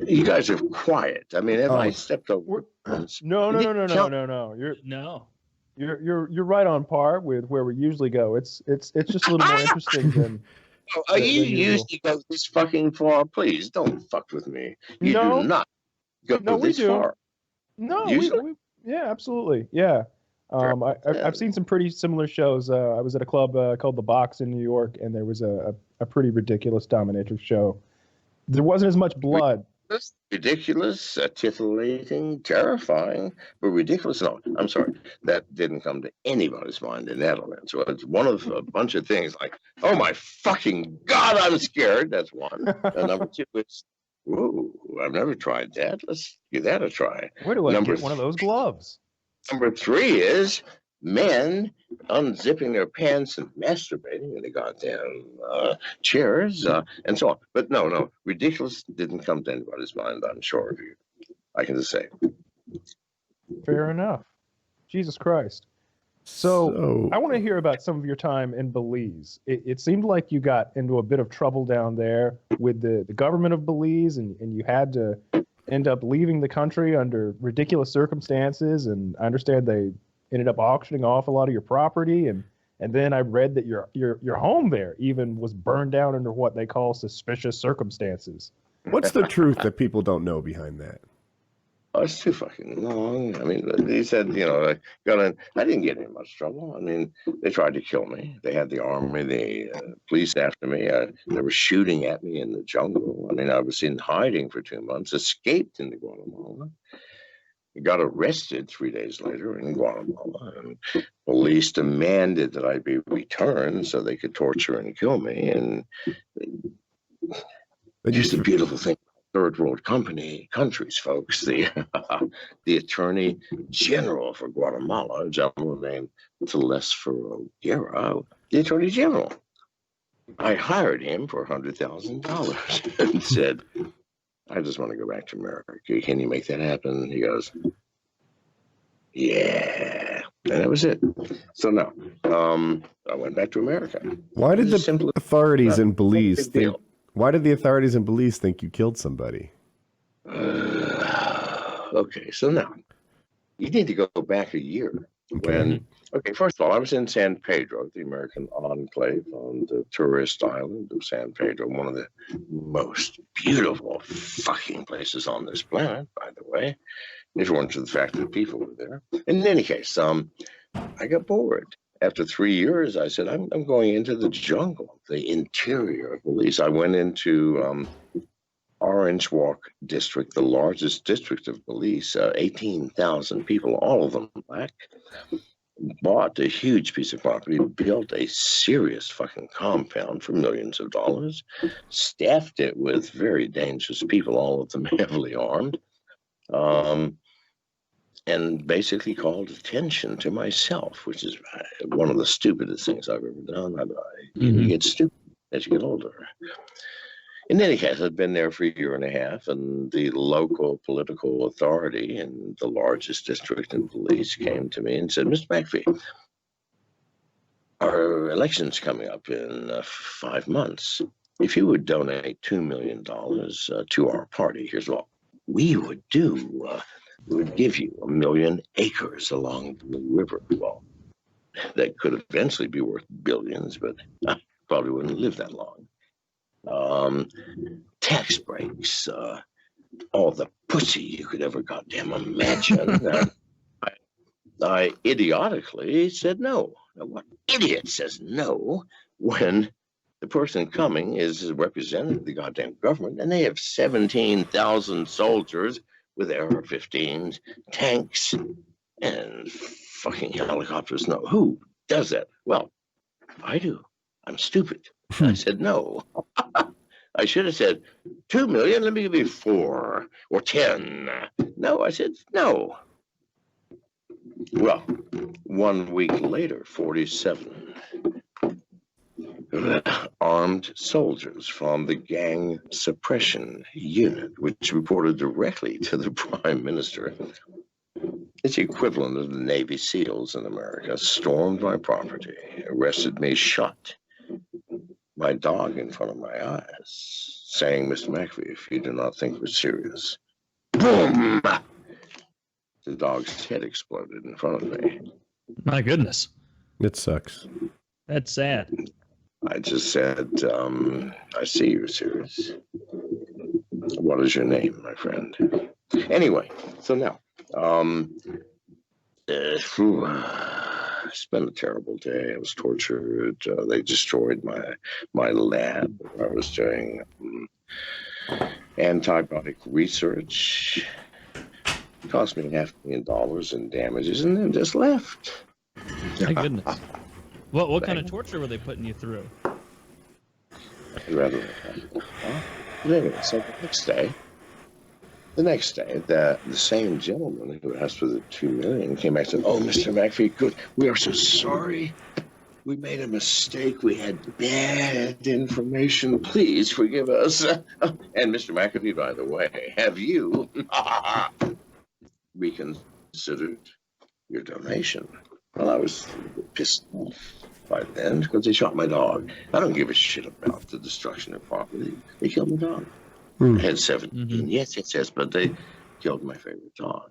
You guys are quiet. I mean, if I stepped over once, no. You're right on par with where we usually go. It's just a little more interesting than you than usual. usually go this fucking far. Please don't fuck with me. You do No, not go no, we this do. far. No, Usually, yeah, absolutely, yeah. I've seen some pretty similar shows. I was at a club called The Box in New York, and there was a pretty ridiculous dominatrix show. There wasn't as much blood. ridiculous, titillating, terrifying, but ridiculous. No, I'm sorry, that didn't come to anybody's mind in Netherlands. So it's one of a bunch of things like, oh my fucking God, I'm scared. That's one. And number two is, whoa, I've never tried that. Let's give that a try. Where do I get one of those gloves? Number three is men unzipping their pants and masturbating in the goddamn chairs and so on. But no, ridiculous didn't come to anybody's mind, I'm sure of you. I can just say. Fair enough. Jesus Christ. So I want to hear about some of your time in Belize. It seemed like you got into a bit of trouble down there with the government of Belize, and you had to end up leaving the country under ridiculous circumstances. And I understand they ended up auctioning off a lot of your property, and then I read that your home there even was burned down under what they call suspicious circumstances. What's the truth that people don't know behind that? Oh, it's too fucking long. I mean, he said, I didn't get in much trouble. I mean, they tried to kill me. They had the army, the police after me. They were shooting at me in the jungle. I mean, I was in hiding for 2 months, escaped into Guatemala. Got arrested 3 days later in Guatemala, and police demanded that I be returned so they could torture and kill me. And just a beautiful thing. Third world countries, folks. The attorney general for Guatemala, a gentleman named Telesforo Guerra, the attorney general. I hired him for $100,000 and said, I just want to go back to America. Can you make that happen? He goes, yeah. And that was it. So no, I went back to America. Why did the authorities in Belize think? Why did the authorities in Belize think you killed somebody? Okay, so now you need to go back a year. First of all, I was in San Pedro, the American enclave on the tourist island of San Pedro, one of the most beautiful fucking places on this planet, by the way, if it weren't for the fact that people were there. In any case, I got bored. After 3 years, I said, I'm going into the jungle, the interior of Belize. I went into Orange Walk district, the largest district of Belize, 18,000 people, all of them black. Bought a huge piece of property, built a serious fucking compound for millions of dollars, staffed it with very dangerous people, all of them heavily armed. And basically called attention to myself, which is one of the stupidest things I've ever done. You get stupid as you get older. In any case, I'd been there for a year and a half, and the local political authority in the largest district in Belize came to me and said, Mr. McAfee, our election's coming up in 5 months. If you would donate $2 million to our party, here's what we would do. We would give you 1 million acres along the river. Well, that could eventually be worth billions, but I probably wouldn't live that long. Tax breaks, all the pussy you could ever goddamn imagine. I idiotically said no. Now, what idiot says no when the person coming is representing the goddamn government and they have 17,000 soldiers with AR-15s, tanks, and fucking helicopters? No. Who does that? Well, I do. I'm stupid. I said no. I should have said 2 million. Let me give you 4 or 10. No, I said no. Well, 1 week later, 47 armed soldiers from the gang suppression unit, which reported directly to the prime minister. It's the equivalent of the Navy SEALs in America. Stormed my property, arrested me, shot my dog in front of my eyes, saying, Mr. McAfee, if you do not think we're serious, boom! The dog's head exploded in front of me. My goodness. It sucks. That's sad. I just said, I see you're serious. What is your name, my friend? Anyway, so now, it's been a terrible day. I was tortured. They destroyed my lab where I was doing antibiotic research. It cost me $500,000 in damages, and then just left. My goodness. What kind of torture were they putting you through? I'd rather. But anyway, so the next day, the same gentleman who asked for the $2 million came back and said, "Oh, Mr. McAfee, good. We are so sorry. We made a mistake. We had bad information. Please forgive us." And Mr. McAfee, by the way, have you reconsidered your donation? Well, I was pissed off by then because they shot my dog. I don't give a shit about the destruction of property. They killed my dog. I had 17. Mm-hmm. Yes, but they killed my favorite dog.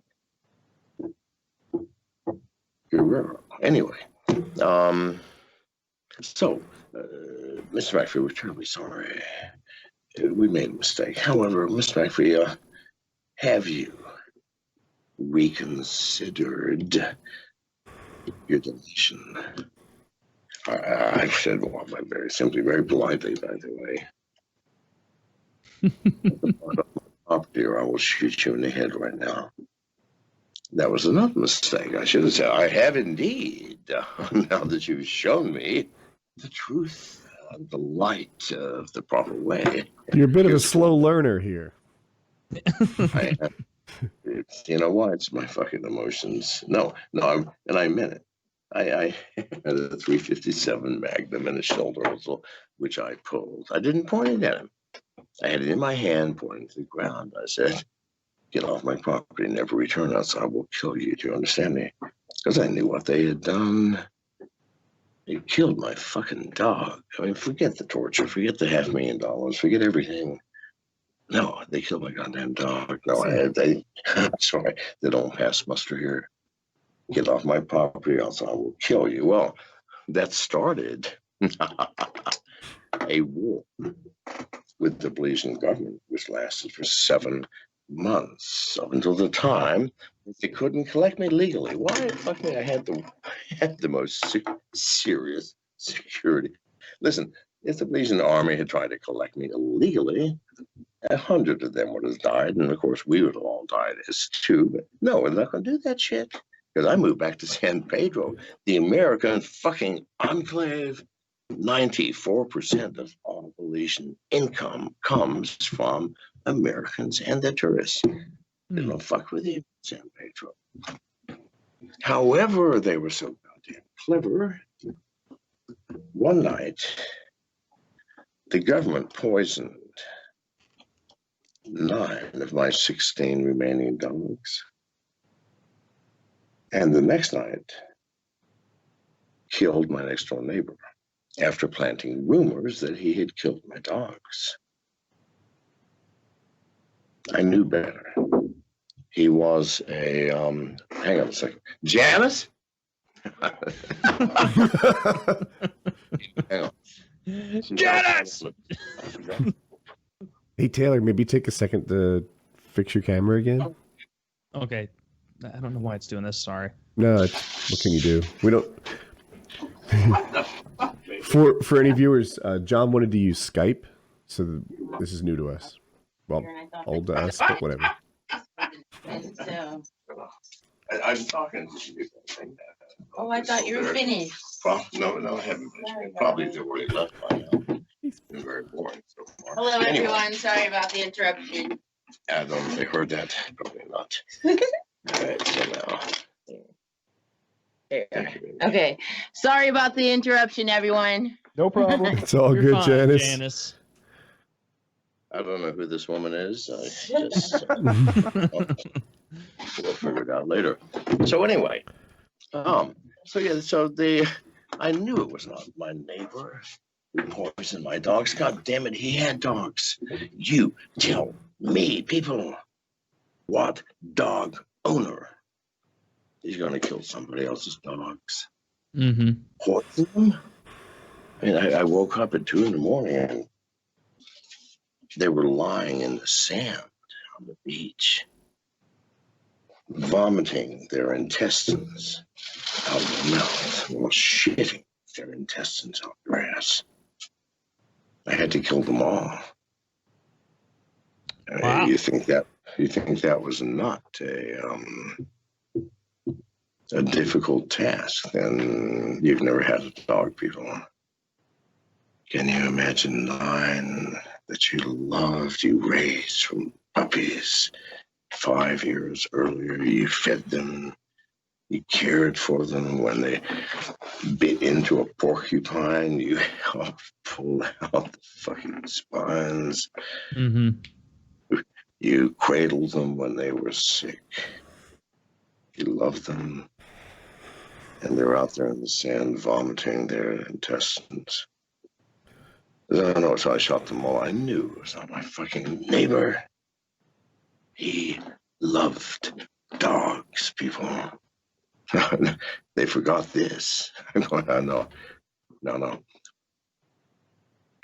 Anyway, so, Mr. McAfee, we're terribly sorry. We made a mistake. However, Mr. McAfee, have you reconsidered your donation? I said, well, very simply, very politely, by the way. Property, or I will shoot you in the head right now. That was another mistake. I should have said, I have indeed. Now that you've shown me the truth, the light of the proper way. You're a bit of a slow learner here. You know what? It's my fucking emotions. No, and I meant it. I had a .357 Magnum in his shoulder muzzle, which I pulled. I didn't point it at him. I had it in my hand, pointing to the ground. I said, "Get off my property, never return, else I will kill you." Do you understand me? Because I knew what they had done. They killed my fucking dog. I mean, forget the torture, forget the $500,000, forget everything. No, they killed my goddamn dog. No, sorry, they don't pass muster here. Get off my property, else I will kill you. Well, that started a war with the Belizean government, which lasted for 7 months, up until the time that they couldn't collect me legally. Why? Fuck me, I had the most serious security. Listen, if the Belizean army had tried to collect me illegally, 100 of them would have died, and of course we would have all died as too. But no, we're not going to do that shit. Because I moved back to San Pedro, the American fucking enclave. 94% of all Belizean income comes from Americans and their tourists. They don't fuck with you, San Pedro. However, they were so goddamn clever. One night, the government poisoned 9 of my 16 remaining dogs. And the next night, killed my next door neighbor after planting rumors that he had killed my dogs. I knew better. He was a, hang on a second. Janice? Hang on. Janice! Hey, Taylor, maybe take a second to fix your camera again. Okay. I don't know why it's doing this. Sorry. No, what can you do? We don't. For any viewers, John wanted to use Skype, so this is new to us. Well, old to us, but whatever. I'm talking to you. Oh, I thought you were finished. No, I haven't finished. Probably they've already left by now. It's been very boring so far. Hello, everyone. Sorry about the interruption. I don't know if they heard that. Probably not. All right, so now. Okay. Sorry about the interruption, everyone. No problem. It's all You're good, fine, Janice. I don't know who this woman is. I just we'll figure it out later. So anyway, I knew it was not my neighbor. who poisoned my dogs. God damn it, he had dogs. You tell me, people, what dog owner is going to kill somebody else's dogs? Mm-hmm. Poison them? I mean, I woke up at 2 a.m. and they were lying in the sand on the beach, vomiting their intestines out of their mouth while shitting their intestines out their ass. I had to kill them all. Wow. You think that was not a difficult task? Then you've never had a dog, people. Can you imagine 9 that you loved, you raised from puppies? 5 years earlier, you fed them, you cared for them. When they bit into a porcupine, you helped pull out the fucking spines. Mm-hmm. You cradled them when they were sick. You loved them. And they're out there in the sand vomiting their intestines. I don't know, so I shot them all. I knew it was not my fucking neighbor. He loved dogs, people. They forgot this. I'm going, no.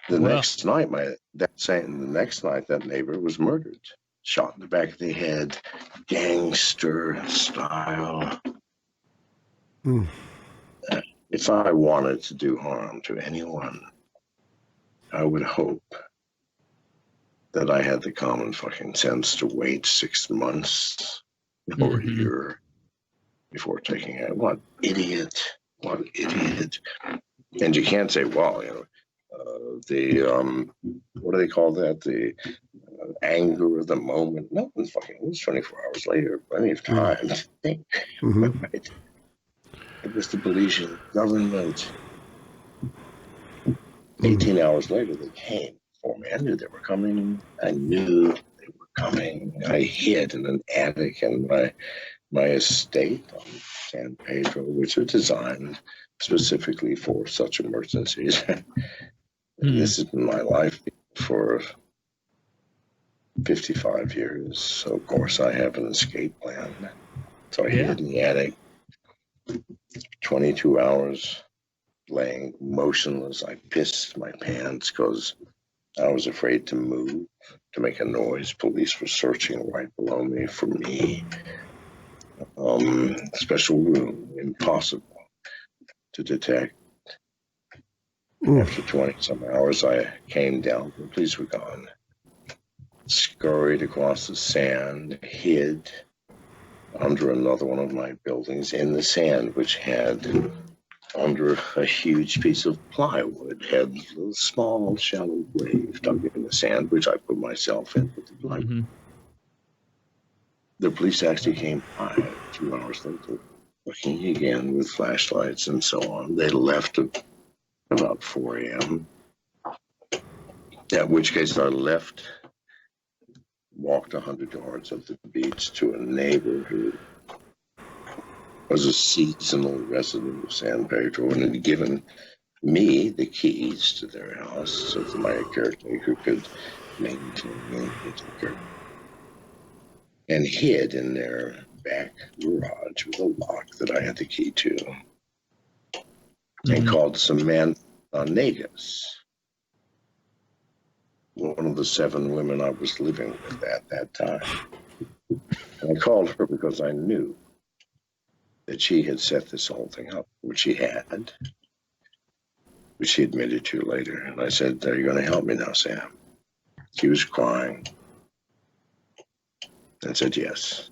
The next night, that neighbor was murdered, shot in the back of the head, gangster style. If I wanted to do harm to anyone, I would hope that I had the common fucking sense to wait 6 months or a year before taking it. What idiot. And you can't say, well, what do they call that? The anger of the moment. No, it was 24 hours later. Plenty of time to think. Right? It was the Belizean government. 18 hours later, they came for me. I knew they were coming. I hid in an attic in my estate on San Pedro, which was designed specifically for such emergencies. This has been my life for 55 years. So, of course, I have an escape plan. So I hid in the attic. 22 hours laying motionless. I pissed my pants because I was afraid to move, to make a noise. Police were searching right below me for me. Special room, impossible to detect. After 20-some hours, I came down. The police were gone. Scurried across the sand, hid under another one of my buildings in the sand, which had, under a huge piece of plywood, had a small, shallow grave dug in the sand, which I put myself in with the plywood. The police actually came by 2 hours later, looking again with flashlights and so on. They left at about 4 a.m., at which case I left, walked 100 yards up the beach to a neighbor who was a seasonal resident of San Pedro and had given me the keys to their house so that my caretaker could maintain it, and hid in their back garage with a lock that I had the key to, and called some man natives, one of the 7 women I was living with at that time. And I called her because I knew that she had set this whole thing up, which she had, which she admitted to later. And I said, are you going to help me now, Sam? She was crying and said, yes.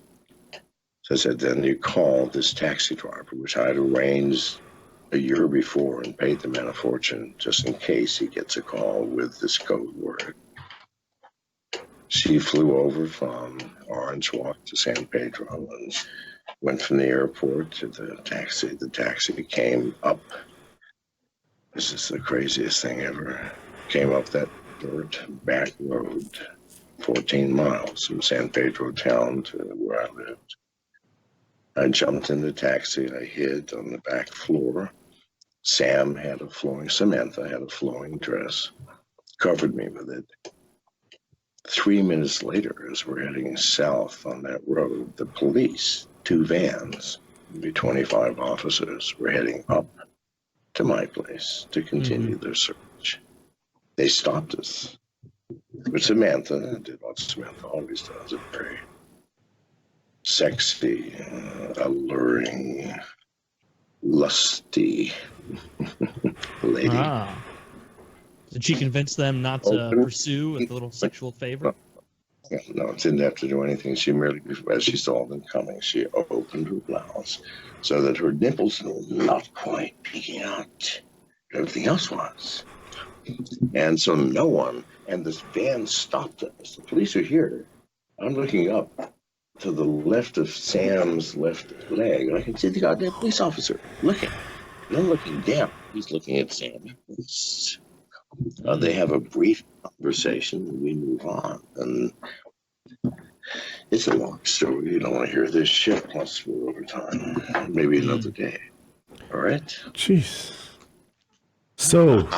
So I said, then you call this taxi driver, which I had arranged a year before and paid the man a fortune just in case he gets a call with this code word. She flew over from Orange Walk to San Pedro and went from the airport to the taxi. The taxi came up. This is the craziest thing ever. Came up that dirt back road, 14 miles from San Pedro town to where I lived. I jumped in the taxi. I hid on the back floor. Samantha had a flowing dress, covered me with it. 3 minutes later, as we're heading south on that road, the police, 2 vans, maybe 25 officers, were heading up to my place to continue their search. They stopped us. But Samantha did what Samantha always does, a very sexy, alluring, lusty lady. Ah. Did she convince them not to pursue with a little sexual favor? No, didn't have to do anything. She merely, as she saw them coming, she opened her blouse so that her nipples were not quite peeking out. Everything else was. And so no one, and this van stopped us. The police are here. I'm looking up to the left of Sam's left leg, and I can see the goddamn police officer looking. And I'm looking down. He's looking at Sam. They have a brief conversation, and we move on. And it's a long story. You don't want to hear this shit. Plus, we're over time. Maybe another day. All right? Jeez. So,